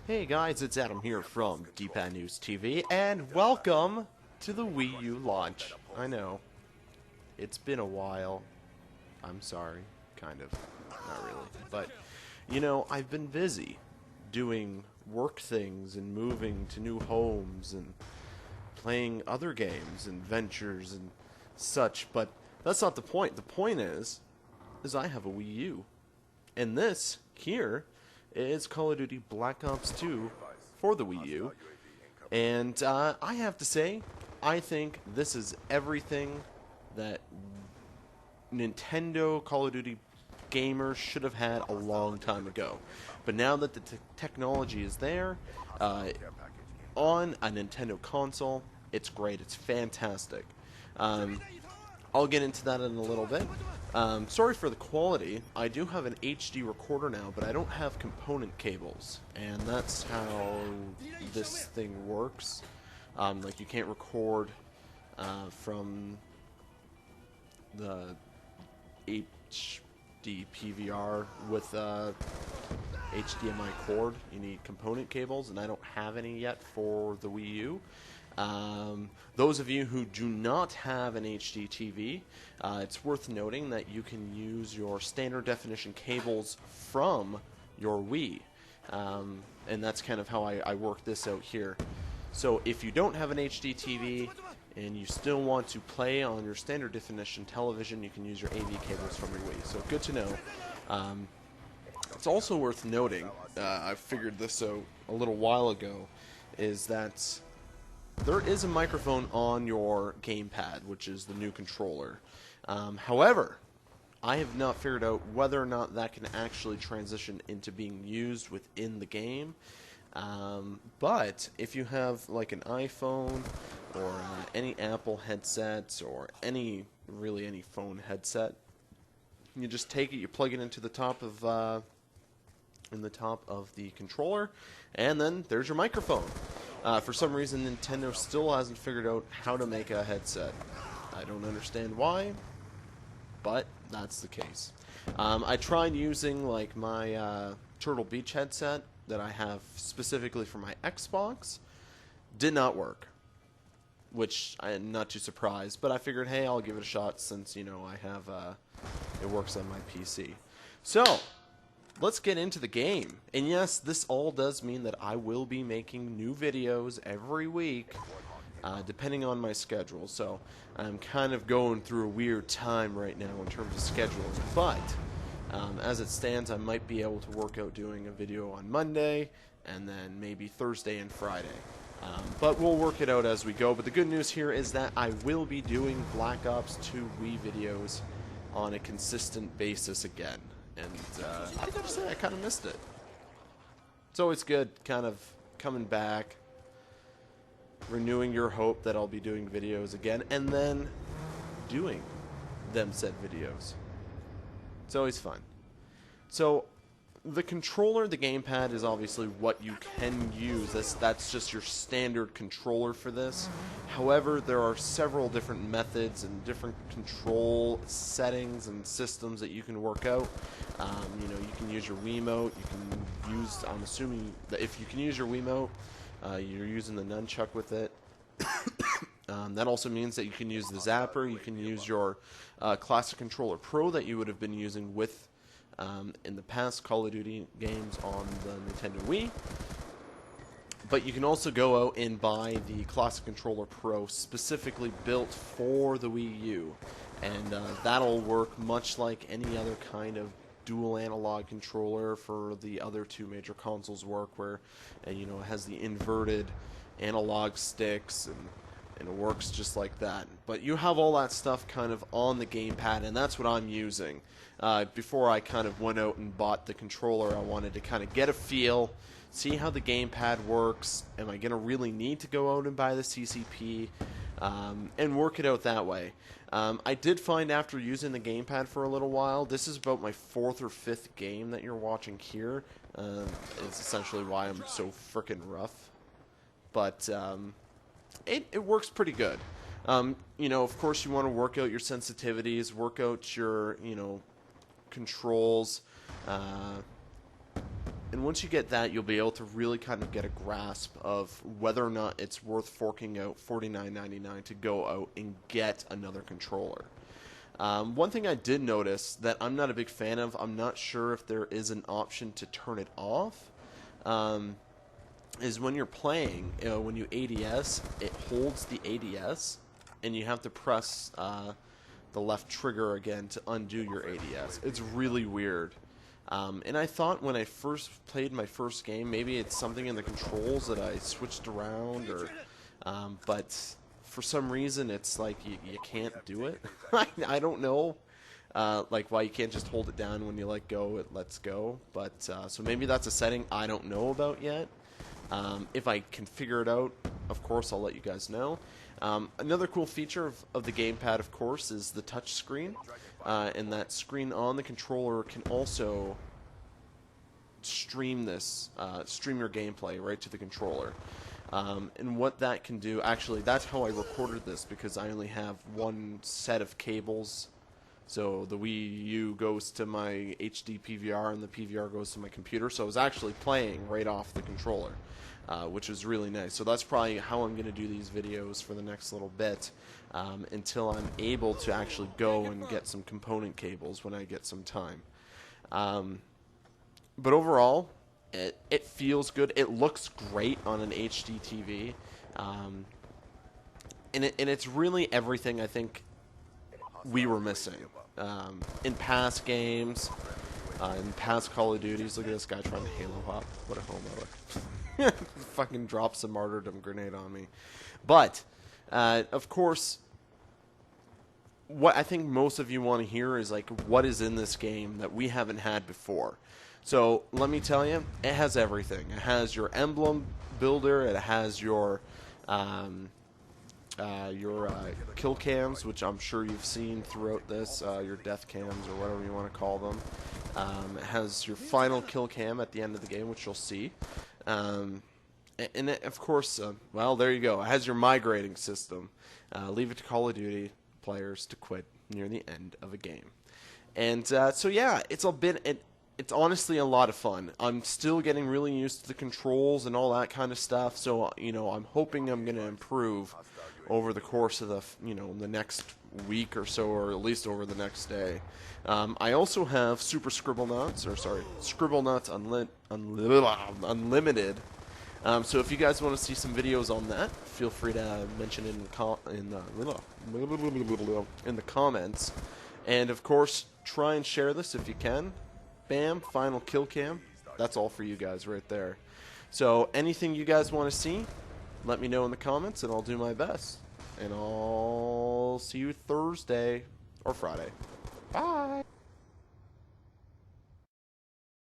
Hey guys, it's Adam here from Dpadnews TV, and welcome to the Wii U launch. I know, it's been a while. I'm sorry, kind of, not really. But, you know, I've been busy doing work things and moving to new homes and playing other games and ventures and such, but that's not the point. The point is I have a Wii U. And this here is Call of Duty Black Ops 2 for the Wii U. And I have to say, I think this is everything that Nintendo Call of Duty gamers should have had a long time ago. But now that the technology is there, on a Nintendo console, it's great. It's fantastic. I'll get into that in a little bit. Sorry for the quality. I do have an HD recorder now, but I don't have component cables, and that's how this thing works. Like, you can't record from the HD PVR with HDMI cord. You need component cables, and I don't have any yet for the Wii U. Those of you who do not have an HD TV, it's worth noting that you can use your standard definition cables from your Wii. And that's kind of how I work this out here. So if you don't have an HD TV and you still want to play on your standard definition television, you can use your AV cables from your Wii. So good to know. It's also worth noting, I figured this out a little while ago, is that there is a microphone on your gamepad, which is the new controller. However, I have not figured out whether or not that can actually transition into being used within the game. But if you have like an iPhone or any Apple headsets or really any phone headset, you just take it, you plug it into the top of the controller, and then there's your microphone. For some reason, Nintendo still hasn't figured out how to make a headset. I don't understand why, but that's the case. I tried using like my Turtle Beach headset that I have specifically for my Xbox. Did not work, which I'm not too surprised, but I figured, hey, I'll give it a shot since, you know, I have it works on my PC. So let's get into the game. And yes, this all does mean that I will be making new videos every week, depending on my schedule. So I'm kind of going through a weird time right now in terms of scheduling. But as it stands, I might be able to work out doing a video on Monday, and then maybe Thursday and Friday. But we'll work it out as we go. But the good news here is that I will be doing Black Ops 2 Wii videos on a consistent basis again. And I gotta say, I kind of missed it. It's always good kind of coming back, renewing your hope that I'll be doing videos again, and then doing them said videos. It's always fun. So the controller, the gamepad, is obviously what you can use. That's just your standard controller for this. However, there are several different methods and different control settings and systems that you can work out. You know, you can use your Wiimote. You can use, I'm assuming that if you can use your Wiimote, you're using the nunchuck with it. That also means that you can use the zapper. You can use your Classic Controller Pro that you would have been using with in the past Call of Duty games on the Nintendo Wii. But you can also go out and buy the Classic Controller Pro specifically built for the Wii U. And that'll work much like any other kind of dual analog controller for the other two major consoles work, where you know, it has the inverted analog sticks and it works just like that. But you have all that stuff kind of on the gamepad, and that's what I'm using. Before I kind of went out and bought the controller, I wanted to kind of get a feel, see how the gamepad works. Am I going to really need to go out and buy the CCP? And work it out that way. I did find after using the gamepad for a little while, this is about my 4th or 5th game that you're watching here. It's essentially why I'm so frickin' rough. But it works pretty good. You know, of course, you want to work out your sensitivities, work out your, you know, controls, And once you get that, you'll be able to really kind of get a grasp of whether or not it's worth forking out $49.99 to go out and get another controller. One thing I did notice that I'm not a big fan of, I'm not sure if there is an option to turn it off, is when you're playing, when you ADS, it holds the ADS, and you have to press the left trigger again to undo your ADS. It's really weird. And I thought when I first played my first game, maybe it's something in the controls that I switched around, or, but for some reason it's like you can't do it. I don't know, like why you can't just hold it down when you let go, it lets go. But so maybe that's a setting I don't know about yet. If I can figure it out, of course I'll let you guys know. Another cool feature of the gamepad, of course, is the touch screen. And that screen on the controller can also stream stream your gameplay right to the controller. And what that can do, actually, that's how I recorded this, because I only have one set of cables. So the Wii U goes to my HD PVR, and the PVR goes to my computer. So I was actually playing right off the controller, which was really nice. So that's probably how I'm going to do these videos for the next little bit, until I'm able to actually go and get some component cables when I get some time. But overall, it feels good. It looks great on an HD TV. And it's really everything I think we were missing in past games, in past Call of Duties. Look at this guy trying to Halo hop. What a homo. Fucking drops a martyrdom grenade on me. But, of course, what I think most of you want to hear is, like, what is in this game that we haven't had before. So, let me tell you, it has everything. It has your emblem builder, it has your kill cams, which I'm sure you've seen throughout this, your death cams, or whatever you want to call them. It has your final kill cam at the end of the game, which you'll see. And it, of course, well, there you go. It has your migrating system. Leave it to Call of Duty players to quit near the end of a game. And so, yeah, it's honestly a lot of fun. I'm still getting really used to the controls and all that kind of stuff. So, you know, I'm hoping I'm going to improve over the course of the next week or so, or at least over the next day. I also have Scribblenauts Unlimited. So if you guys want to see some videos on that, feel free to mention it in the comments. And of course, try and share this if you can. Bam, final kill cam. That's all for you guys right there. So anything you guys want to see, let me know in the comments, and I'll do my best. And I'll see you Thursday or Friday. Bye.